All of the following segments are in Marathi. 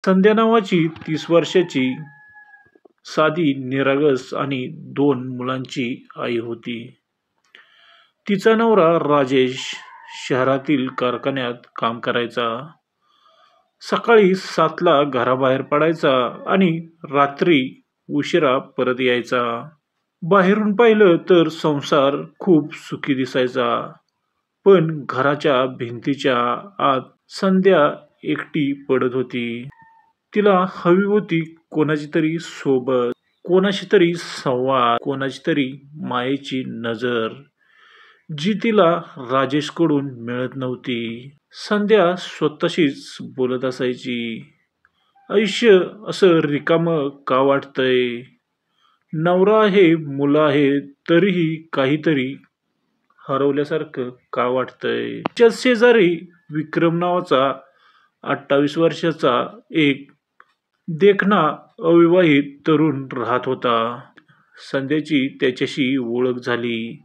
संध्या नावाची 30 वर्षाची साधी, निरागस आणि 2 मुलांची आई होती. तिचा नवरा राजेश शहरातील कारखान्यात काम करायचा. सकाळी 7ला घराबाहेर पडायचा आणि रात्री उशिरा परत यायचा. बाहेरून पाहिलं तर संसार खूप सुखी दिसायचा. पण घराच्या भिंतीच्या आत संध्या एकटी पडत होती. तिला हवी होती कोणाची तरी सोबत, कोणाशी तरी संवाद, कोणाची तरी मायेची नजर, जी तिला राजेशकडून मिळत नव्हती. संध्या स्वतःशीच बोलत असायची, आयुष्य असं रिकामं का वाटतंय? नवरा आहे, मुलं आहेत, तरीही काहीतरी हरवल्यासारखं का वाटतंय? तिच्याच शेजारी विक्रम नावाचा 28 वर्षाचा एक देखणा अविवाहित तरुण राहत होता. संध्याची त्याच्याशी ओळख झाली.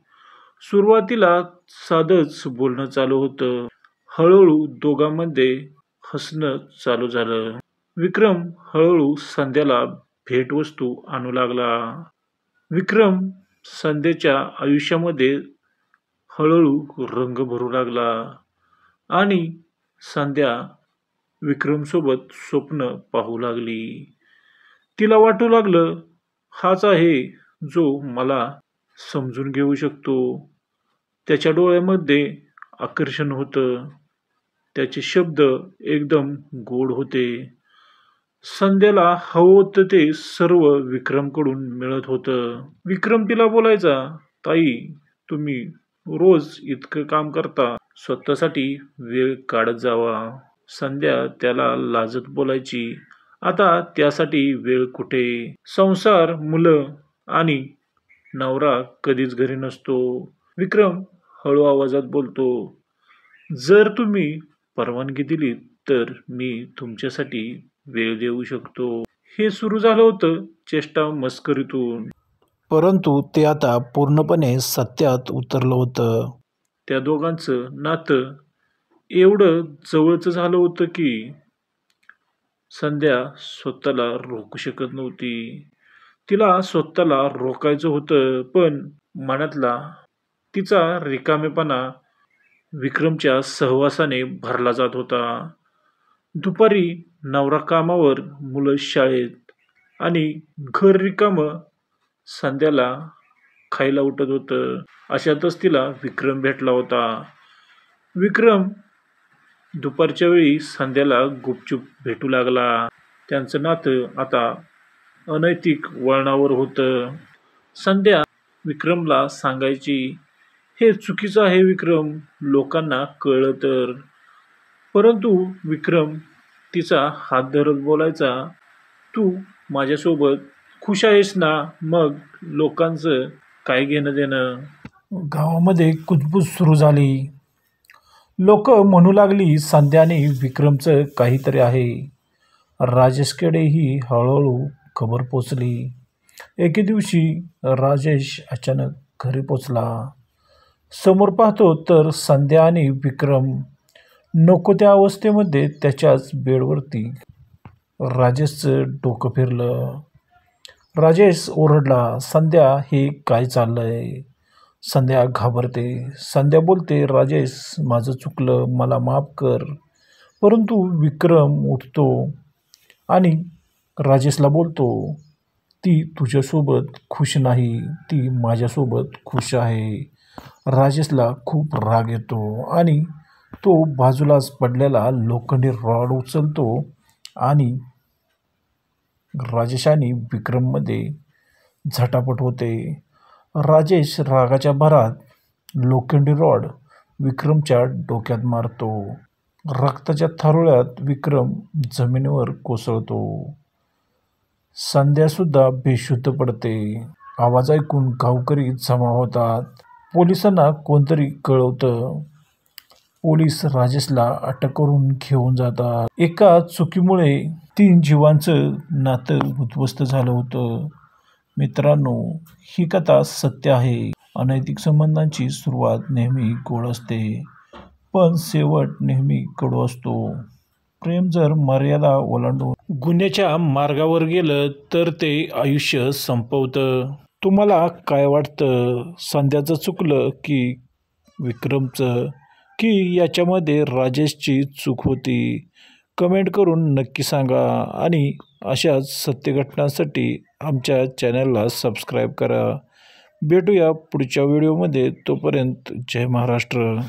सुरुवातीला साधंच बोलणं चालू होतं. हळूहळू दोघांमध्ये हसणं चालू झालं. विक्रम हळूहळू संध्याला भेटवस्तू आणू लागला. विक्रम संध्याच्या आयुष्यामध्ये हळूहळू रंग भरू लागला आणि संध्या विक्रमसोबत स्वप्न पाहू लागली. तिला वाटू लागलं, हाच आहे जो मला समजून घेऊ शकतो. त्याच्या डोळ्यामध्ये आकर्षण होतं. त्याचे शब्द एकदम गोड होते. संध्याला हवं होतं ते सर्व विक्रमकडून मिळत होतं. विक्रम तिला बोलायचा, ताई, तुम्ही रोज इतकं काम करता, स्वतःसाठी वेळ काढत जावा. संध्या त्याला लाजत बोलायची, आता त्यासाठी वेळ कुठे? संसार, मुलं आणि नवरा कधीच घरी नसतो. विक्रम हळू आवाजात बोलतो, जर तुम्ही परवानगी दिलीत तर मी तुमच्यासाठी वेळ देऊ शकतो. हे सुरू झालं होतं चेष्टा मस्करीतून, परंतु ते आता पूर्णपणे सत्यात उतरलं होतं. त्या दोघांचं नातं एवढं जवळचं झालं होतं की संध्या स्वतःला रोखू शकत नव्हती. तिला स्वतःला रोकायचं होतं, पण मनातला तिचा रिकामेपणा विक्रमच्या सहवासाने भरला जात होता. दुपारी नवरा कामावर, मुलं शाळेत आणि घर रिकामं. संध्याला खायला उठत होतं. अशातच तिला विक्रम भेटला होता. विक्रम दुपारच्या वेळी संध्याला गुपचूप भेटू लागला. त्यांचं नातं आता अनैतिक वळणावर होतं. संध्या विक्रमला सांगायची, हे चुकीचं आहे विक्रम, लोकांना कळलं तर. परंतु विक्रम तिचा हात धरत बोलायचा, तू माझ्यासोबत खुश आहेस ना, मग लोकांचं काय घेणं देणं? गावामध्ये कुजबूज सुरू झाली. लोक म्हणू लागली, संध्याने विक्रमचं काहीतरी आहे. राजेशकडेही हळूहळू खबर पोचली. एके दिवशी राजेश अचानक घरी पोचला. समोर पाहतो तर संध्या आणि विक्रम नको त्या अवस्थेमध्ये त्याच्याच बेडवरती. राजेशचं डोकं फिरलं. राजेश ओरडला, संध्या, हे काय चाललंय? संध्या घाबरते. संध्या बोलते, राजेश, माझं चुकलं, मला माफ कर. परंतु विक्रम उठतो आणि राजेशला बोलतो, ती तुझ्यासोबत खुश नाही, ती माझ्यासोबत खुश आहे. राजेशला खूप राग येतो आणि तो बाजूलाच पडलेला लोखंडी रॉड उचलतो आणि राजेश आणि विक्रममध्ये झटापट होते. राजेश रागाच्या भरात लोखंडी रॉड विक्रमच्या डोक्यात मारतो. रक्ताच्या थारोळ्यात विक्रम जमिनीवर कोसळतो. संध्यासुद्धा बेशुद्ध पडते. आवाज ऐकून गावकरी जमा होतात. पोलिसांना कोणतरी कळवतं. पोलीस राजेशला अटक करून घेऊन जातात. एका चुकीमुळे 3 जीवांचं नातं उद्ध्वस्त झालं होतं. मित्रांनो, ही कथा सत्य आहे. अनैतिक संबंधांची सुरुवात नेहमी गोड असते, पण शेवट नेहमी कडू असतो. प्रेम जर मर्यादा ओलांडून गुन्ह्याच्या मार्गावर गेलं तर ते आयुष्य संपवतं. तुम्हाला काय वाटतं? संध्याचं चुकलं की विक्रमचं, की याच्यामध्ये राजेशची चूक होती? कमेंट करून नक्की सांगा आणि अशाच सत्य घटनांसाठी आमच्या चॅनलला सबस्क्राईब करा. भेटूया पुढच्या व्हिडिओमध्ये. तोपर्यंत जय महाराष्ट्र.